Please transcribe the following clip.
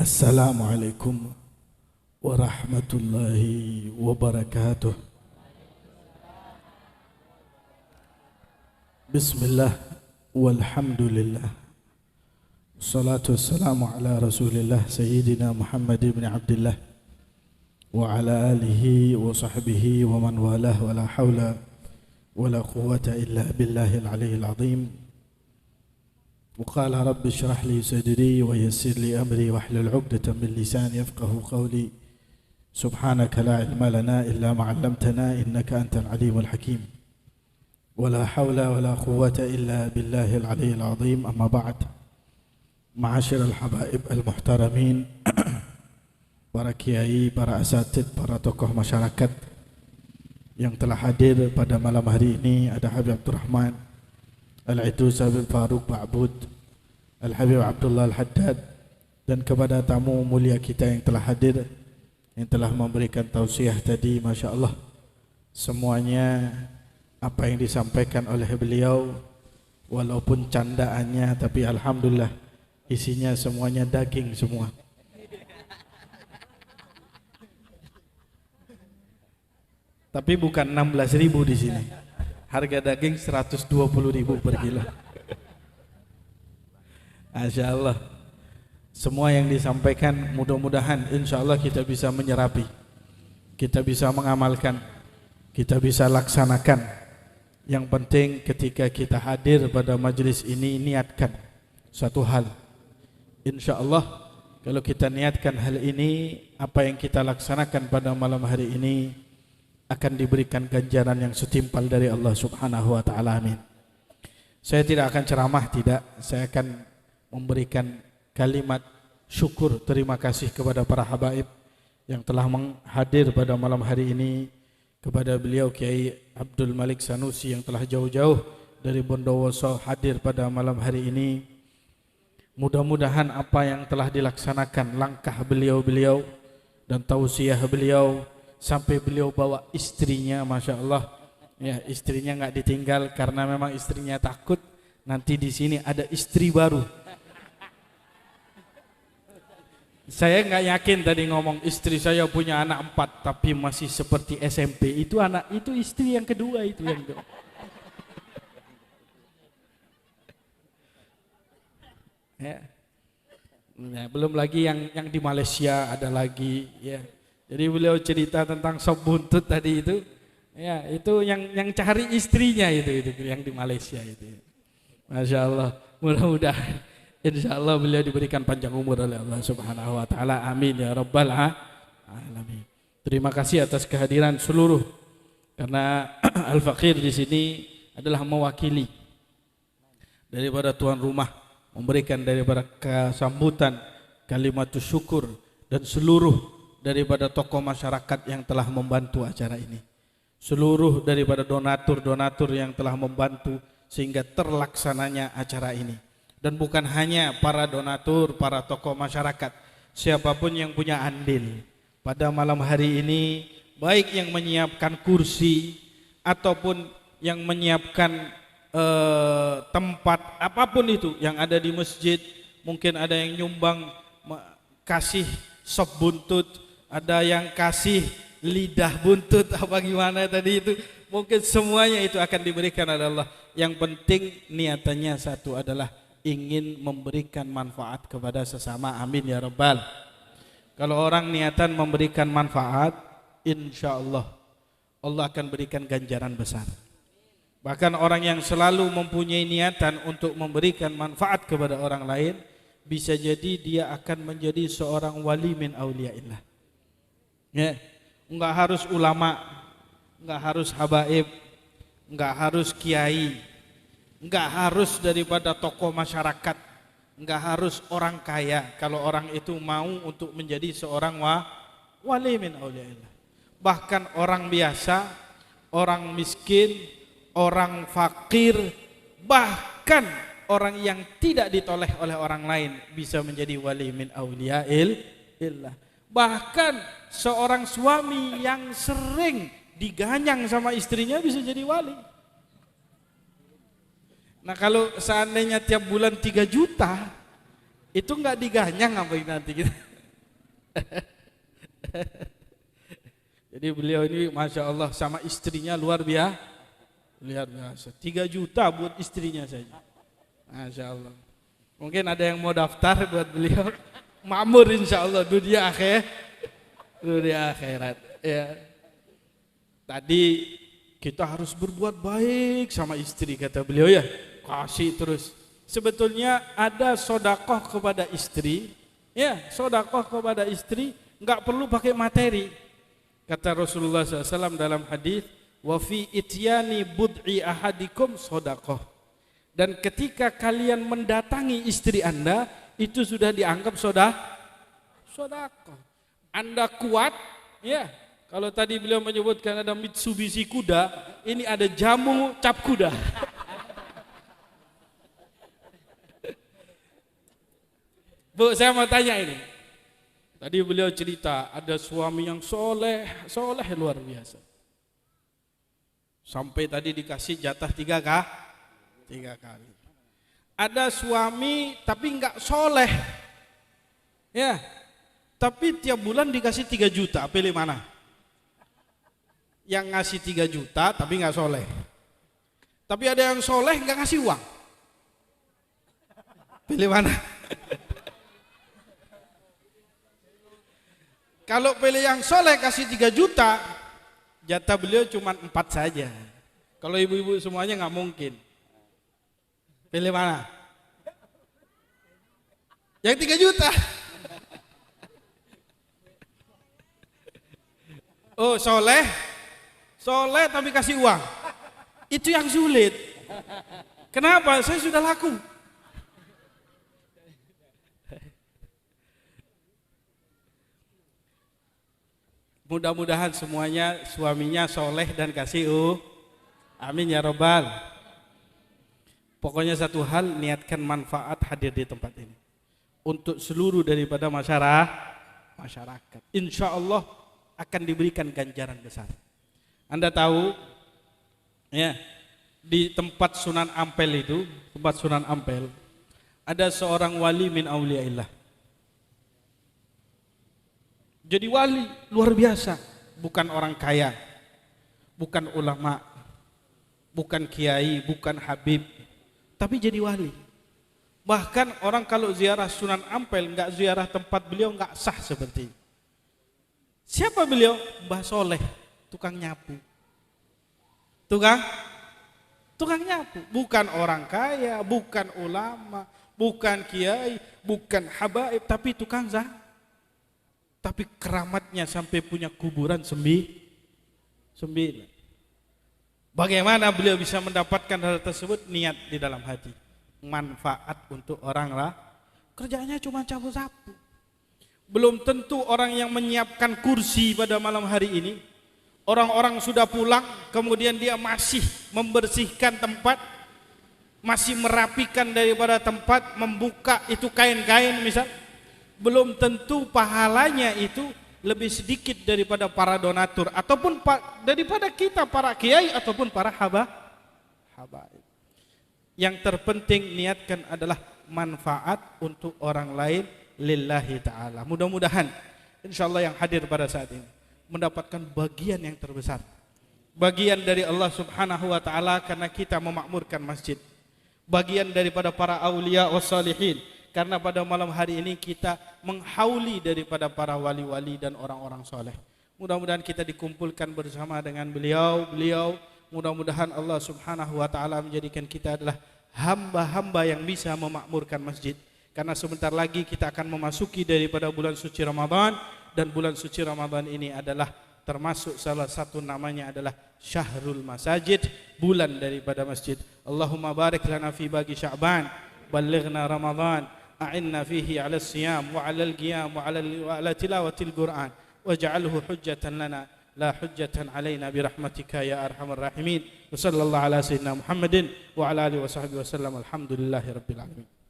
Assalamualaikum warahmatullahi wabarakatuh. Bismillah walhamdulillah. Salatu wassalamu ala Rasulillah Sayyidina Muhammad ibn Abdullah wa ala alihi wa sahbihi wa man walah wa la hawla wa la quwwata illa billahil aliyyil azim. وقال رب اشرح لي صدري ويسر لي أمري واحلل عقدة من لساني يفقهوا قولي سبحانك لا علم لنا إلا ما علمتنا إنك أنت العليم الحكيم ولا حول ولا قوة إلا بالله العلي العظيم. أما بعد، معاشر الحبائب المحترمين، para kiai, para asatid, para tokoh masyarakat yang telah hadir pada malam hari ini, ada Habib Abdurrahman Al-Idrus Habib Faruq Ba'bud, Al-Habib Abdullah Al-Haddad, dan kepada tamu mulia kita yang telah hadir, yang telah memberikan tausiah tadi, Masya Allah, semuanya apa yang disampaikan oleh beliau walaupun candaannya, tapi Alhamdulillah isinya semuanya daging semua. Tapi bukan 16.000 di sini. Harga daging 120.000 per kilo. Masya Allah. Semua yang disampaikan mudah-mudahan insya Allah kita bisa menyerapi, kita bisa mengamalkan, kita bisa laksanakan. Yang penting ketika kita hadir pada majelis ini, niatkan satu hal. Insya Allah kalau kita niatkan hal ini, apa yang kita laksanakan pada malam hari ini akan diberikan ganjaran yang setimpal dari Allah Subhanahu wa taala. Amin. Saya tidak akan ceramah, tidak. Saya akan memberikan kalimat syukur terima kasih kepada para habaib yang telah hadir pada malam hari ini, kepada beliau Kiai Abdul Malik Sanusi yang telah jauh-jauh dari Bondowoso hadir pada malam hari ini. Mudah-mudahan apa yang telah dilaksanakan, langkah beliau-beliau dan tausiah beliau, sampai beliau bawa istrinya, Masya Allah, ya, istrinya nggak ditinggal karena memang istrinya takut nanti di sini ada istri baru. Saya nggak yakin tadi ngomong istri saya punya anak 4 tapi masih seperti SMP. Itu anak, itu istri yang kedua itu yang kedua. Ya. Ya, belum lagi yang di Malaysia ada lagi, ya. Jadi beliau cerita tentang sop buntut tadi itu, ya itu yang cari istrinya itu yang di Malaysia itu. Masya Allah, mudah-mudahan insya Allah beliau diberikan panjang umur oleh Allah Subhanahu wa taala. Amin ya rabbal alamin. Terima kasih atas kehadiran seluruh, karena Al-Faqir di sini adalah mewakili daripada tuan rumah, memberikan daripada kesambutan, kalimat syukur, dan seluruh daripada tokoh masyarakat yang telah membantu acara ini, seluruh daripada donatur-donatur yang telah membantu sehingga terlaksananya acara ini. Dan bukan hanya para donatur, para tokoh masyarakat, siapapun yang punya andil pada malam hari ini, baik yang menyiapkan kursi ataupun yang menyiapkan tempat apapun itu yang ada di masjid, mungkin ada yang nyumbang kasih sop buntut, ada yang kasih lidah buntut apa gimana tadi itu, mungkin semuanya itu akan diberikan oleh Allah. Yang penting niatannya satu, adalah ingin memberikan manfaat kepada sesama. Amin ya rabbal. Kalau orang niatan memberikan manfaat, insya Allah Allah akan berikan ganjaran besar. Bahkan orang yang selalu mempunyai niatan untuk memberikan manfaat kepada orang lain, bisa jadi dia akan menjadi seorang wali min auliyaillah. Ya, enggak harus ulama, enggak harus habaib, enggak harus kiai, enggak harus daripada tokoh masyarakat, enggak harus orang kaya. Kalau orang itu mau untuk menjadi seorang wali min auliyaillah. Bahkan orang biasa, orang miskin, orang fakir, bahkan orang yang tidak ditoleh oleh orang lain bisa menjadi wali min auliyaillah. Bahkan seorang suami yang sering diganyang sama istrinya bisa jadi wali. Nah kalau seandainya tiap bulan 3 juta, itu nggak diganyang apa nanti gitu. Jadi beliau ini Masya Allah sama istrinya luar biasa. 3 juta buat istrinya saja. Masya Allah. Mungkin ada yang mau daftar buat beliau. Makmur insya Allah dunia akhirat. Ya. Tadi kita harus berbuat baik sama istri kata beliau ya. Kasih terus. Sebetulnya ada sodakoh kepada istri. Ya, sodakoh kepada istri nggak perlu pakai materi. Kata Rasulullah SAW dalam hadis, wa fi ityani bud'i ahadikum sodakoh. Dan ketika kalian mendatangi istri Anda, itu sudah dianggap sodakoh. Anda kuat, ya. Kalau tadi beliau menyebutkan ada Mitsubishi kuda, ini ada jamu cap kuda. Bu, saya mau tanya ini. Tadi beliau cerita ada suami yang soleh luar biasa. Sampai tadi dikasih jatah 3 kali. Ada suami tapi enggak soleh, ya. Tapi tiap bulan dikasih 3 juta. Pilih mana? Yang ngasih 3 juta tapi enggak soleh. Tapi ada yang soleh enggak ngasih uang. Pilih mana? Kalau pilih yang soleh kasih 3 juta, jatah beliau cuma 4 saja. Kalau ibu-ibu semuanya nggak mungkin. Pilih mana? Yang 3 juta. Oh soleh tapi kasih uang. Itu yang sulit. Kenapa? Saya sudah laku. Mudah-mudahan semuanya suaminya soleh dan kasih amin ya robbal. Pokoknya satu hal, niatkan manfaat hadir di tempat ini untuk seluruh daripada masyarakat. Insya Allah akan diberikan ganjaran besar. Anda tahu ya, di tempat Sunan Ampel itu, ada seorang wali min auliyaillah. Jadi wali luar biasa, bukan orang kaya, bukan ulama, bukan kiai, bukan habib, tapi jadi wali. Bahkan orang kalau ziarah Sunan Ampel enggak ziarah tempat beliau enggak sah seperti ini. Siapa beliau? Mbah Soleh, tukang nyapu. Tukang nyapu, bukan orang kaya, bukan ulama, bukan kiai, bukan habaib, tapi tukang tapi keramatnya sampai punya kuburan 9. Bagaimana beliau bisa mendapatkan hal tersebut? Niat di dalam hati, manfaat untuk orang lah. Kerjanya cuma sapu-sapu. Belum tentu orang yang menyiapkan kursi pada malam hari ini, orang-orang sudah pulang, kemudian dia masih membersihkan tempat, masih merapikan daripada tempat, membuka itu kain-kain misal. Belum tentu pahalanya itu lebih sedikit daripada para donatur ataupun daripada kita para kiai ataupun para habaib. Yang terpenting niatkan adalah manfaat untuk orang lain lillahi ta'ala. Mudah-mudahan insyaallah yang hadir pada saat ini mendapatkan bagian yang terbesar, bagian dari Allah subhanahu wa ta'ala karena kita memakmurkan masjid, bagian daripada para aulia wassalihin karena pada malam hari ini kita menghauli daripada para wali-wali dan orang-orang soleh. Mudah-mudahan kita dikumpulkan bersama dengan beliau. Mudah-mudahan Allah subhanahu wa ta'ala menjadikan kita adalah hamba-hamba yang bisa memakmurkan masjid. Karena sebentar lagi kita akan memasuki daripada bulan suci Ramadan. Dan bulan suci Ramadan ini adalah termasuk salah satu namanya adalah Syahrul Masajid, bulan daripada masjid. Allahumma barik lana fi bagi Sya'ban, balighna Ramadan. أعنا فيه على الصيام وعلى القيام وعلى تلاوة القرآن واجعله حجة لنا لا حجة علينا برحمتك يا أرحم الراحمين وصلى الله على سيدنا محمد وعلى آله وصحبه وسلم الحمد لله رب العالمين.